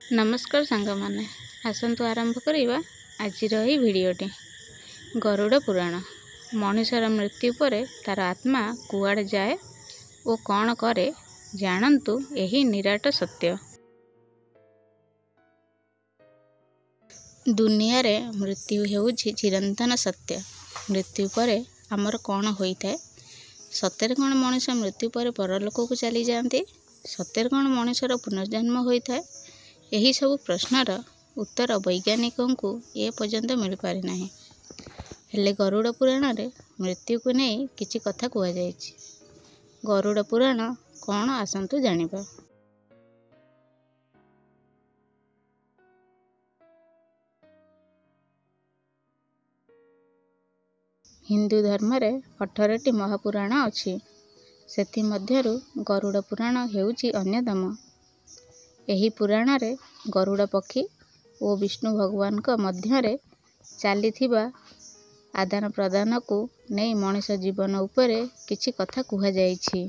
नमस्कार सांगमाने आसंतु आरंभ करिबा आजिर एही भिडियोटी। गरुड़ पुराण। मनुष्यर मृत्यु पर तार आत्मा कुआड़े जाए ओ कौन करे जानन्तु एही निराट सत्य। दुनिया रे मृत्यु हेउछि चिरंतन सत्य। मृत्यु पर आमर कौन होइଥାଏ? सतेर कौन मनुष्य मृत्यु पर परलोक को चली जाती? सतेर कौन मनुष्यर पुनर्जन्म होइଥାଏ? एही सब प्रश्नर उत्तर वैज्ञानिकों को ए पर्यंत मिल पारि नाही। हेले गरुड़ पुराण रे मृत्यु को नहीं किछि कथा कुआ जायछि। गरुड़ पुराण कौन आसंतु जानिबा। हिंदू धर्म रे 18टी महापुराण अछि। सेथि मध्यरु गरुड़ पुराण हेउछि अन्यतम। एही पुराण रे गरुड़ पक्षी ओ विष्णु भगवान का मध्यरे चालिथिबा आदान प्रदान को नहीं मनुष्य जीवन उपरे किछि कथा कुहा जायछि।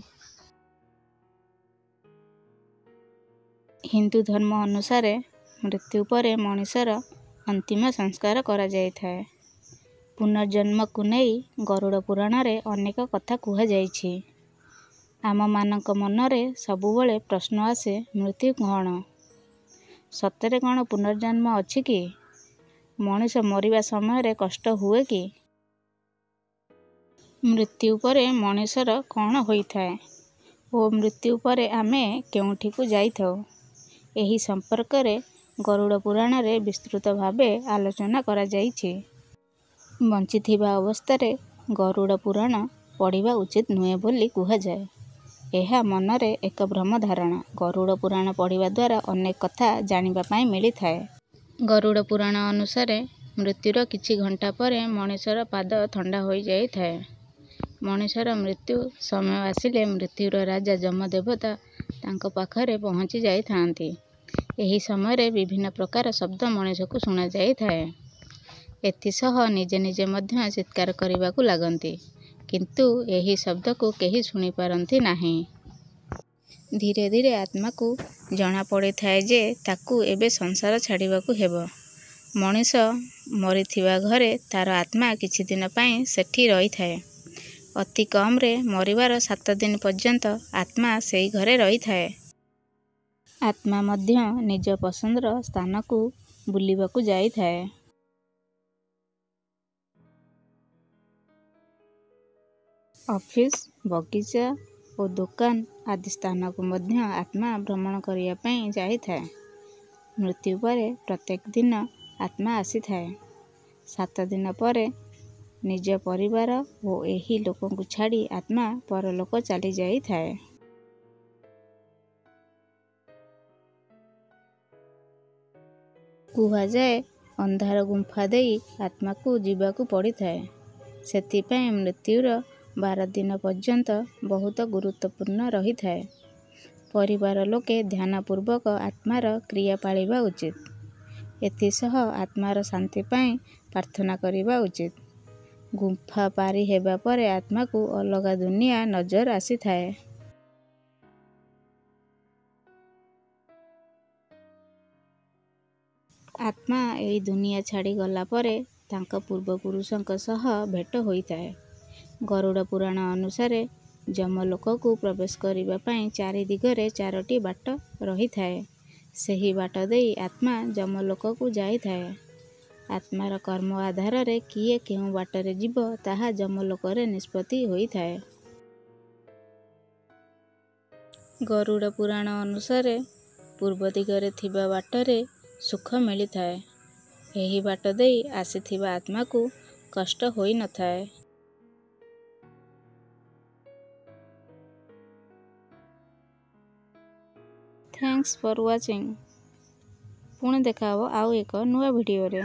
हिंदू धर्म अनुसार मृत्यु पर मनुष्यर अंतिम संस्कार करा जायଥାଏ। पुनर्जन्म को नहीं गरुड़ पुराण रे अनेक कथा कुहा जायछि। आम मानक मनरे सबुबले प्रश्न आसे मृत्यु कौन? सतरे कौन पुनर्जन्म अछि कि? मनुष्य मरिबा समय कष्ट हुए कि? मृत्यु पर मनुष्यर कौन होइଥାଏ ओ मृत्यु पर आमे केउठी को जाइथौ? एही संपर्क रे गरुड़ पुराण रे विस्तृत भावे आलोचना करा जाइछि। बंचिथिबा अवस्था रे गरुड़ पुराण पढ़िबा उचित नुहे बोली कुहा जाए। एहा मनरे एक भ्रम धारणा। गरुड़ पुराण पढ़िबा द्वारा अनेक कथा जानिबा पाई मिली थाए। गरुड़ पुराण अनुसार मृत्युर किछि घंटा पर मनुष्यर पाद ठंडा होई जाई थाए। मनुष्यर मृत्यु समय आसिले मृत्युर राजा जमदेवता तांको पाखरे पहुंची जाई थांती। एही समय रे विभिन्न प्रकार शब्द मनुष्य को सुना जाई थाए। एथिसह निजे निजे मध्य चित्कार करिबाकू लागंती, किंतु एही शब्द को केही सुनी पारंती नाही। धीरे धीरे आत्मा को जना पड़े थाए जे ताकू एबे संसार छाड़िबाकू हेबो। मनुष्य मरिथिबा घरे तार आत्मा किछि दिन पाई सेठी रही थाए। अति कम रे मरिबार 7 दिन पर्यंत आत्मा सेई घरे रही थाए। आत्मा मध्य निज पसंदर स्थान को बुलिबाकू जाई थाए। ऑफिस, बगीचा और दुकान आदि स्थान को मध्य आत्मा भ्रमण करिया पई जाई थाए। मृत्यु पर प्रत्येक दिन आत्मा आसी थाए। 7 दिन पर निज परिवार और एही लोकों को छाड़ी आत्मा परलोक चली जाई थाए। कुहा जाए अंधार गुंफा देई आत्मा को जीवाकू पड़ी थाए। सेथिपाई मृत्युर 12 दिन पर्यंत बहुत गुरुत्वपूर्ण रही थाए। परिवार लोके ध्यानपूर्वक आत्मार क्रिया पालिबा उचित। एथिसह आत्मार शांति पाई प्रार्थना करिबा उचित। गुंफा पारी हेबा परे आत्मा को अलगा दुनिया नजर आसी थाए। आत्मा एई दुनिया छाड़ी गला परे तांका पूर्वपुरुषंक सह भेट होइଥାଏ। गरुड़ पुराण अनुसार जमलोक को प्रवेश करिबा पई 4 दिगरे 4टी बाट रही थाए। सेही बाट देई आत्मा जमलोक को जाई थाए। आत्मार कर्म आधार रे किए केउ बाटरे जीव ताहा जमलोक रे निष्पत्ति होई थाए। गरुड़ पुराण अनुसार पूर्व दिगरे थिबा बाटरे सुख मिली थाए। एही बाट देई आसीथिबा आत्मा को कष्ट होई न थाए। Thanks for watching. पुणे देखाबो आउ एक नुआ वीडियो रे।